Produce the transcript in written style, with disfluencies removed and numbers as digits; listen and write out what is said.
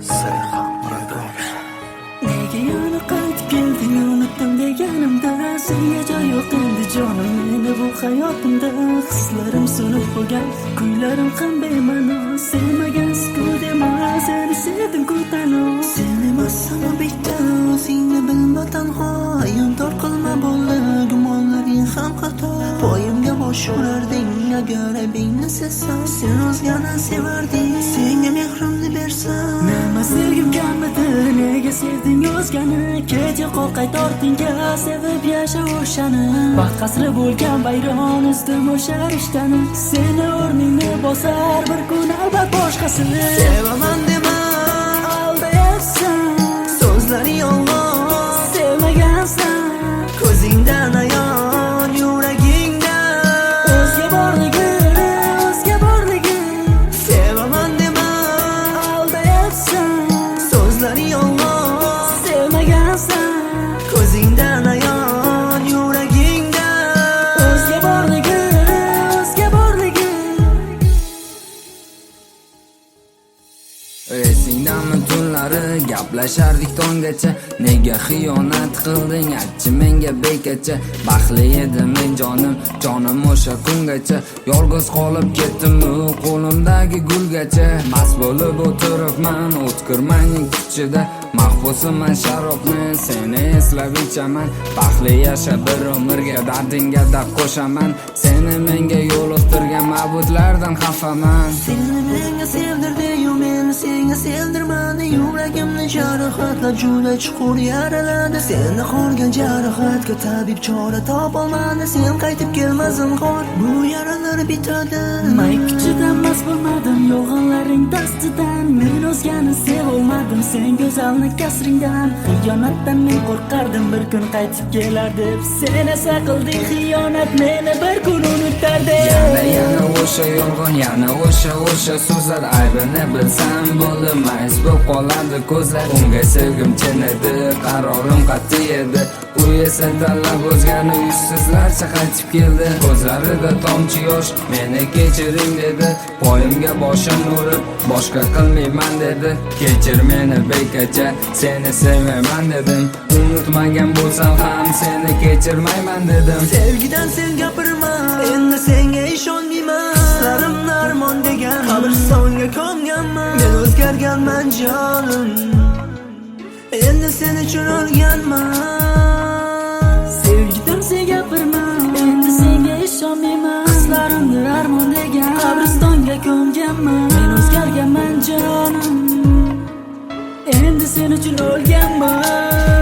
Serhan Murodov. Nega yana qaytib kelding, unutdim deganimda senga joy yo'q endi jonim meni bu hayotimda. Hislarim so'nib qolgan, kuylarim ham bema'no. Sevmagansiz-ku dema, seni sevdim-ku tano. Sen emassan bitta, o'zingni bilma tanho. Ayontor qilma bo'ldi, gumonlaring ham xato. Poyimga bosh urarding agar aybingni sezsam. Sen o'zgani sevarding, senga mehrimni bersam. Nima sevgim kamidi, nega sevding o'zgani? Kecha qo'rqay tortingga sevib yasha o'shani. Baxt qasri bo'lgan bayron istim o'sha rishtani. Seni o'rningni bosar bir kun albat boshqasini. Sevaman dema aldayapsan, so'zlari yolg'on. Sevmagansan, ko'zingdan ayon, yuragingdan o'zga borligi, o'zga borligi. Sevaman dema aldayapsan, so'zlari yolg'on. Sevmagansan, ko'zingdan ayon, yuragingdan o'zga borligi, o'zga borligi. Esingdanmi tunlari gaplashardik tonggacha. Nega xiyonat qilding aytchi menga bekacha. Baxtli edim men jonim, jonim o'sha kungacha. Yolg'iz qolib ketdim-ku qo'limdagi gulgacha. Mast bo'lib o'tiribman o'tkir mayning kuchida. Mahbusman sharobni seni eslab ichaman. Baxtli yasha bir umrga dardingga dard qo'shaman. Seni menga yo'liqtirgan mabudlardan xafaman. Seni menga sevdirdi-yu meni senga sevdirmadi. Yuragimni jarohatlab juda chuqur yaraladi. Seni qolgan jarohatga tabib chora topolmadi. Sen qaytib kelmasin xor, bu yaralar bitadi. Maykichidan mast bo'lmadim, yolg'onlaring dastidan. Men o'zgani sevolmadim, sen go'zalni kasringdan. Xiyonatdan men qo'rqardim, bir kun qaytib kelar deb. Sen esa qilding xiyonat, meni bir kun unutardi. Yana o'sha yolg'on, yana o'sha so'zlar. Aybini bilsam bo'ldi, mayus bo'lib qoladi ko'zlar. Unga sevgim chin edi, qarorim qat'iy edi. U esa tanlab o'zgani yuzsizlarcha qaytib keldi. Ko'zlarida tomchi yosh, meni kechiring dedi. Poyimga boshim urib, boshqa qilmayman dedi. Kechir meni bekacha, seni sevmayman dedim. Unutmagan bo'lsam ham seni kechirmayman dedim. Sevgidan sen gapirma, endi senga ishonmayman. Hislarimni armon degan qabristonga ko'mganman. Men o'zgarganman jonim, endi sen uchun o'lganman. Sevgidan sen gapirma, endi senga ishonmayman. Hislarimni armon degan qabristonga ko'mganman. Men o'zgarganman jonim, endi sen uchun o'lganman.